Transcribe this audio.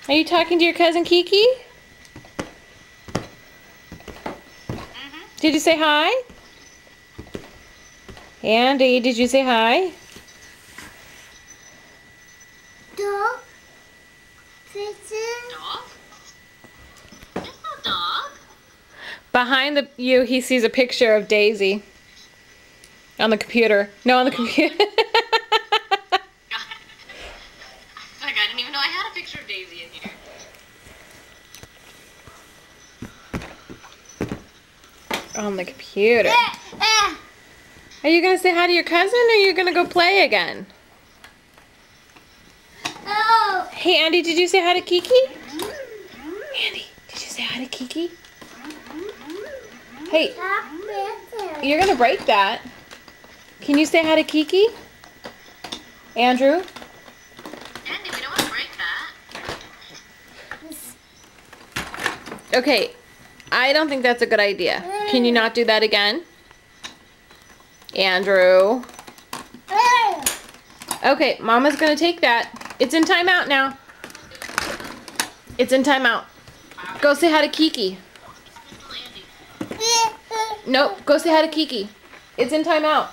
Are you talking to your cousin Kiki? Did you say hi? Andy, did you say hi? Dog? Picture? Dog? There's no dog. Behind you, he sees a picture of Daisy. On the computer. No, on the computer. I didn't even know I had a picture of Daisy in here. On the computer. Are you gonna say hi to your cousin, or are you gonna go play again? Oh. Hey, Andy, did you say hi to Kiki? Andy, did you say hi to Kiki? Hey, you're gonna break that. Can you say hi to Kiki? Andrew? Andy, we don't want to break that. Okay, I don't think that's a good idea. Can you not do that again? Andrew? Okay, Mama's gonna take that. It's in timeout now. It's in timeout. Go say hi to Kiki. Nope, go say hi to Kiki. It's in timeout.